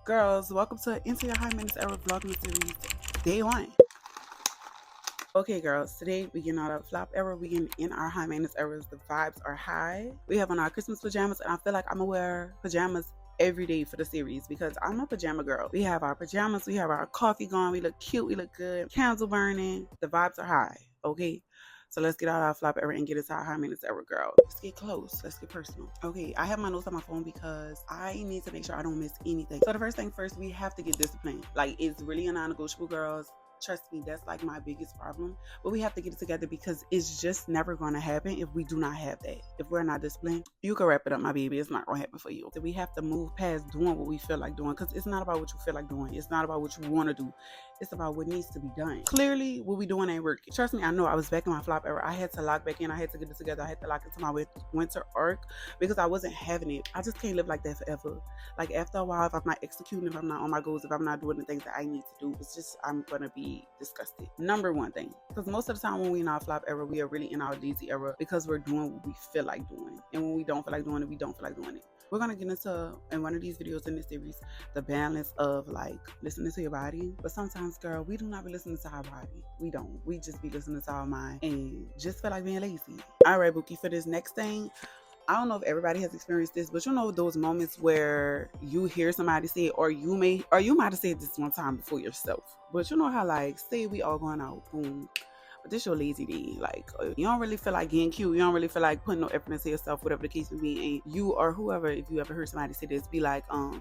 Girls, welcome to Into Your High Maintenance Era Vlogmas series, day 1. Okay, girls, today we getting out of flop era. We getting in our high maintenance eras. The vibes are high. We have on our Christmas pajamas, and I feel like I'm gonna wear pajamas every day for the series because I'm a pajama girl. We have our pajamas, we have our coffee going, we look cute, we look good, candle burning. The vibes are high, okay? So let's get out of our flop era and get into our high maintenance era, girl. Let's get close. Let's get personal. Okay, I have my notes on my phone because I need to make sure I don't miss anything. So the first thing first, we have to get disciplined. Like, it's really a non-negotiable, girls. Trust me, that's like my biggest problem. But we have to get it together because it's just never going to happen if we do not have that. If we're not disciplined, you can wrap it up, my baby. It's not going to happen for you. So we have to move past doing what we feel like doing, because it's not about what you feel like doing. It's not about what you want to do. It's about what needs to be done. Clearly, what we doing ain't working. Trust me, I know I was back in my flop era. I had to lock back in. I had to get it together. I had to lock into my winter arc because I wasn't having it. I just can't live like that forever. Like, after a while, if I'm not executing, if I'm not on my goals, if I'm not doing the things that I need to do, it's just, I'm going to be disgusted. Number one thing, because most of the time when we're in our flop era, we are really in our lazy era because we're doing what we feel like doing. And when we don't feel like doing it, we don't feel like doing it. We're going to get into, in one of these videos in this series, the balance of like listening to your body. But sometimes, girl, we do not be listening to our body. We don't. We just be listening to our mind and just feel like being lazy. All right, Bookie, for this next thing, I don't know if everybody has experienced this, but you know those moments where you hear somebody say it, or you might have said this one time before yourself. But you know how, like, say we all going out, boom, but this your lazy day. Like, you don't really feel like getting cute. You don't really feel like putting no effort into yourself, whatever the case may be. And you or whoever, if you ever heard somebody say this, be like, oh,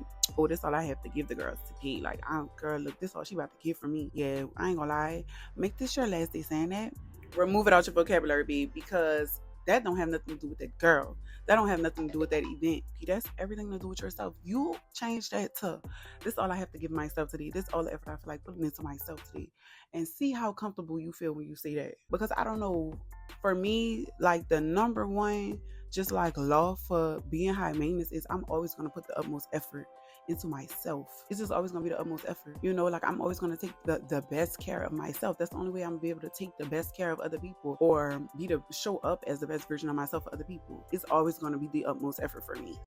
this all I have to give the girls to pay. Like, girl, look, this all she about to give for me. Yeah, I ain't gonna lie. Make this your last day saying that. Remove it out your vocabulary, babe, because that don't have nothing to do with that girl. That don't have nothing to do with that event. That's everything to do with yourself. You change that to, this all I have to give myself today. This all the effort I feel like putting into myself today. And see how comfortable you feel when you say that. Because I don't know, for me, like the number one, just like law for being high maintenance is I'm always going to put the utmost effort into myself. It's just always gonna be the utmost effort. You know, like I'm always gonna take the best care of myself. That's the only way I'm gonna be able to take the best care of other people or show up as the best version of myself for other people. It's always gonna be the utmost effort for me.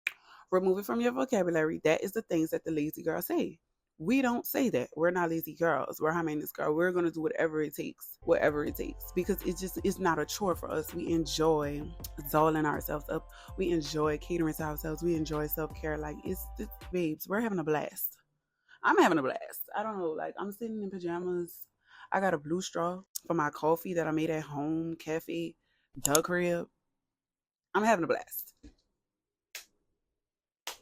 Remove it from your vocabulary. That is the things that the lazy girls say. We don't say that. We're not lazy girls. We're high maintenance girls. We're going to do whatever it takes, because it's not a chore for us. We enjoy zolling ourselves up. We enjoy catering to ourselves. We enjoy self-care. Like, it's babes, we're having a blast. I'm having a blast. I don't know. Like, I'm sitting in pajamas. I got a blue straw for my coffee that I made at home, cafe, the crib. I'm having a blast.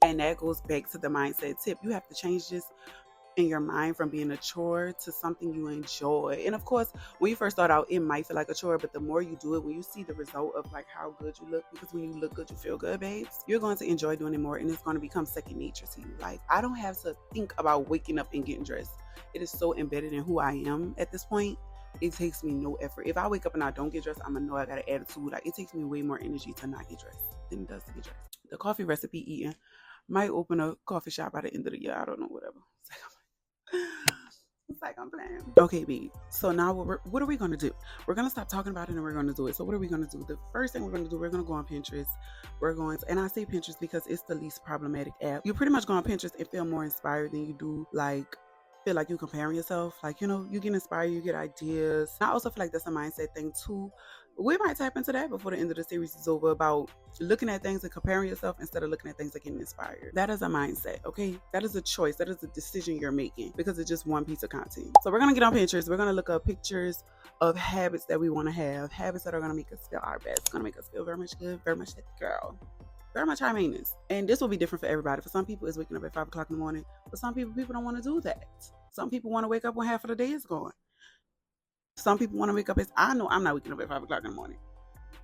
And that goes back to the mindset tip. You have to change this in your mind from being a chore to something you enjoy. And of course, when you first start out, it might feel like a chore, but the more you do it, when you see the result of like how good you look, because when you look good, you feel good, babes, you're going to enjoy doing it more, and it's going to become second nature to you. Like, I don't have to think about waking up and getting dressed. It is so embedded in who I am at this point. It takes me no effort. If I wake up and I don't get dressed, I'm gonna know I got an attitude. Like, it takes me way more energy to not get dressed than it does to get dressed. The coffee recipe eating might open a coffee shop by the end of the year. I don't know, whatever. It's like I'm playing. Okay, babe. So now what are we going to do? We're going to stop talking about it and we're going to do it. So what are we going to do? The first thing we're going to do, we're going to go on Pinterest. And I say Pinterest because it's the least problematic app. You pretty much go on Pinterest and feel more inspired than you do like feel like you're comparing yourself. Like, you know, you get inspired, you get ideas. I also feel like that's a mindset thing too. We might tap into that before the end of the series is over, about looking at things and comparing yourself instead of looking at things and getting inspired. That is a mindset, okay? That is a choice. That is a decision you're making because it's just one piece of content. So we're going to get on Pinterest. We're going to look up pictures of habits that we want to have, habits that are going to make us feel our best, going to make us feel very much good, very much that girl. Very much high maintenance. And this will be different for everybody. For some people, it's waking up at 5 o'clock in the morning. For some people don't want to do that. Some people want to wake up when half of the day is gone. Some people want to wake up I know I'm not waking up at 5 o'clock in the morning,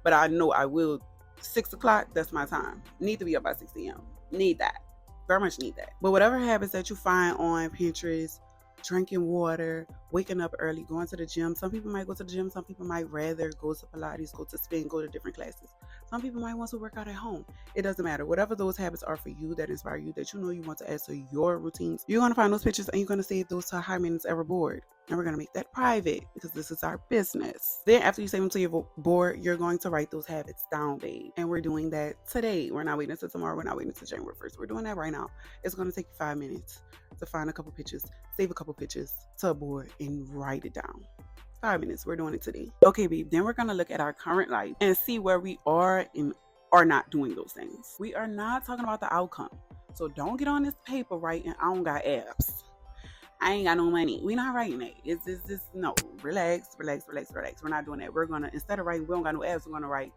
but I know I will. 6 o'clock, that's my time. Need to be up by 6 a.m. Need that. Very much need that. But whatever habits that you find on Pinterest, drinking water, waking up early, going to the gym. Some people might go to the gym. Some people might rather go to Pilates, go to spin, go to different classes. Some people might want to work out at home. It doesn't matter. Whatever those habits are for you that inspire you, that you know you want to add to your routines, you're going to find those pictures and you're going to save those to a high maintenance ever board. And we're going to make that private because this is our business. Then after you save them to your board, you're going to write those habits down, babe. And we're doing that today. We're not waiting until tomorrow. We're not waiting until January 1st. We're doing that right now. It's going to take you 5 minutes. to find a couple pictures, save a couple pictures to a board, and write it down. 5 minutes. We're doing it today. Okay, babe. Then we're going to look at our current life and see where we are and are not doing those things. We are not talking about the outcome. So don't get on this paper writing, I don't got abs, I ain't got no money. We not writing that. It's just no. Relax. We're not doing that. We're gonna, instead of writing we don't got no abs, we're gonna write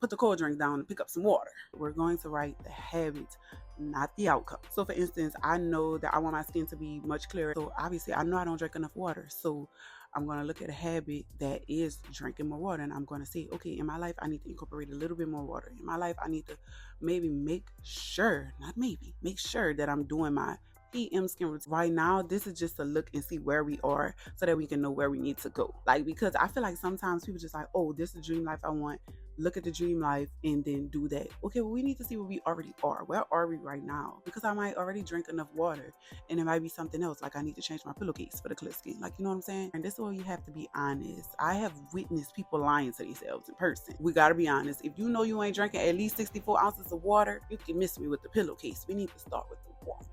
put the cold drink down and pick up some water. We're going to write the habits, not the outcome. So for instance, I know that I want my skin to be much clearer. So obviously I know I don't drink enough water. So I'm going to look at a habit that is drinking more water, and I'm going to say, okay, in my life, I need to incorporate a little bit more water. In my life, I need to maybe make sure that I'm doing my PM skin routine. Right now, this is just to look and see where we are so that we can know where we need to go. Like, because I feel like sometimes people just like, oh, this is the dream life I want. Look at the dream life and then do that. Okay, well, we need to see where we already are. Where are we right now? Because I might already drink enough water and it might be something else. Like I need to change my pillowcase for the clear skin. Like, you know what I'm saying? And this is where you have to be honest. I have witnessed people lying to themselves in person. We got to be honest. If you know you ain't drinking at least 64 ounces of water, you can miss me with the pillowcase. We need to start with the water.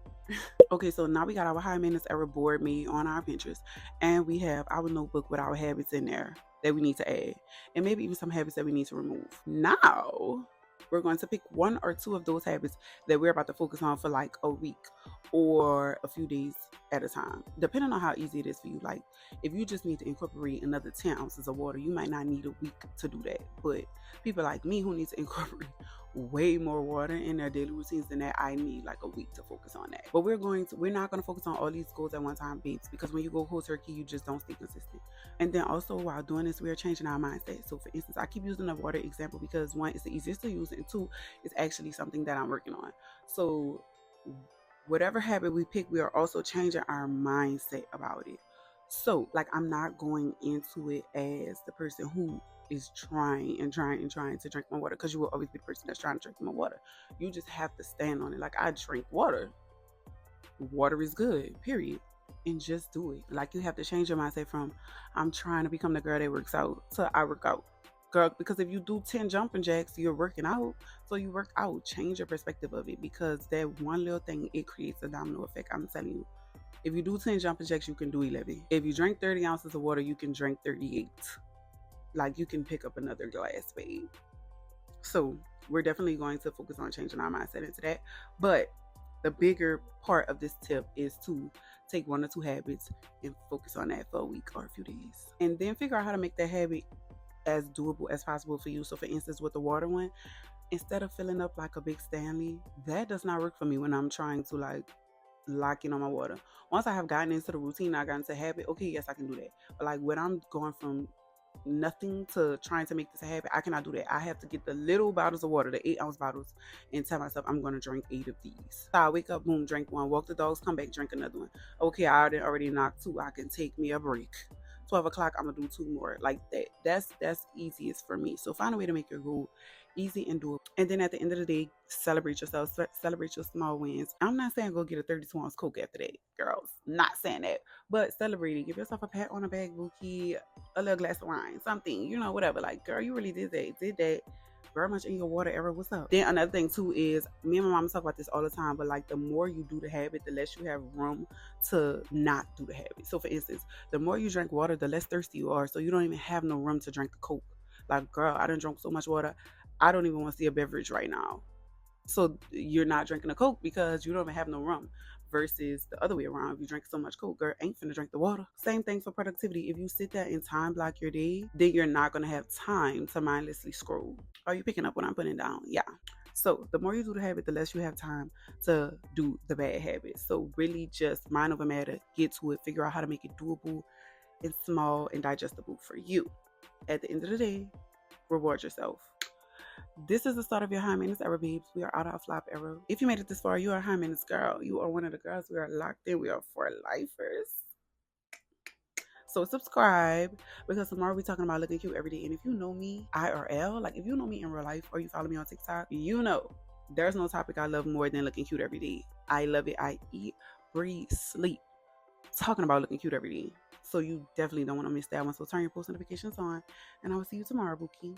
Okay, so now we got our high maintenance error board made on our Pinterest, and we have our notebook with our habits in there that we need to add, and maybe even some habits that we need to remove. Now we're going to pick one or two of those habits that we're about to focus on for like a week or a few days at a time, depending on how easy it is for you. Like if you just need to incorporate another 10 ounces of water, you might not need a week to do that. But people like me who need to incorporate way more water in their daily routines than that, I need like a week to focus on that. But we're not going to focus on all these goals at one time, babes, because when you go cold turkey, you just don't stay consistent. And then also while doing this, we are changing our mindset. So for instance, I keep using the water example because one, it's the easiest to use, and two, it's actually something that I'm working on. So whatever habit we pick, we are also changing our mindset about it. So like I'm not going into it as the person who is trying to drink more water, because you will always be the person that's trying to drink more water. You just have to stand on it. Like I drink water. Water is good, period. And just do it. Like you have to change your mindset from I'm trying to become the girl that works out to I work out. Girl, because if you do 10 jumping jacks, you're working out. So you work out. Change your perspective of it, because that one little thing, it creates a domino effect. I'm telling you. If you do 10 jumping jacks, you can do 11. If you drink 30 ounces of water, you can drink 38. Like you can pick up another glass, babe. So we're definitely going to focus on changing our mindset into that. But the bigger part of this tip is to take one or two habits and focus on that for a week or a few days. And then figure out how to make that habit as doable as possible for you. So for instance, with the water one, instead of filling up like a big Stanley, that does not work for me when I'm trying to like lock in on my water. Once I have gotten into the routine, I got into the habit, okay, yes, I can do that. But like when I'm going from nothing to trying to make this a habit, I cannot do that. I have to get the little bottles of water, the 8-ounce bottles, and tell myself I'm going to drink 8 of these. So I wake up, boom, drink one, walk the dogs, come back, drink another one. Okay, I already knocked 2. I can take me a break. 12 o'clock, I'm gonna do 2 more. Like that. That's easiest for me. So find a way to make your goal easy and doable. And then at the end of the day, celebrate yourself. Celebrate your small wins. I'm not saying go get a 32-ounce Coke after that, girls. Not saying that. But celebrate it. Give yourself a pat on the back, bookie, a little glass of wine, something, you know, whatever. Like, girl, you really did that. Very much in your water era. What's up? Then another thing too is, me and my mom talk about this all the time, but like the more you do the habit, the less you have room to not do the habit. So for instance, the more you drink water, the less thirsty you are. So you don't even have no room to drink a Coke. Like, girl, I done drunk so much water, I don't even want to see a beverage right now. So you're not drinking a Coke because you don't even have no room. Versus the other way around, if you drink so much Coke, girl, ain't finna drink the water. Same thing for productivity. If you sit there and time block your day, then you're not gonna have time to mindlessly scroll. Are you picking up what I'm putting down? Yeah. So the more you do the habit, the less you have time to do the bad habits. So really just mind over matter, get to it, figure out how to make it doable and small and digestible for you. At the end of the day, reward yourself. This is the start of your high maintenance era, babes. We are out of flop era. If you made it this far, you are a high maintenance girl. You are one of the girls. We are locked in. We are for lifers. So subscribe, because tomorrow we're talking about looking cute every day. And if you know me IRL, like if you know me in real life or you follow me on TikTok, you know there's no topic I love more than looking cute every day. I love it. I eat, breathe, sleep talking about looking cute every day. So you definitely don't want to miss that one. So turn your post notifications on, and I will see you tomorrow, Bookie.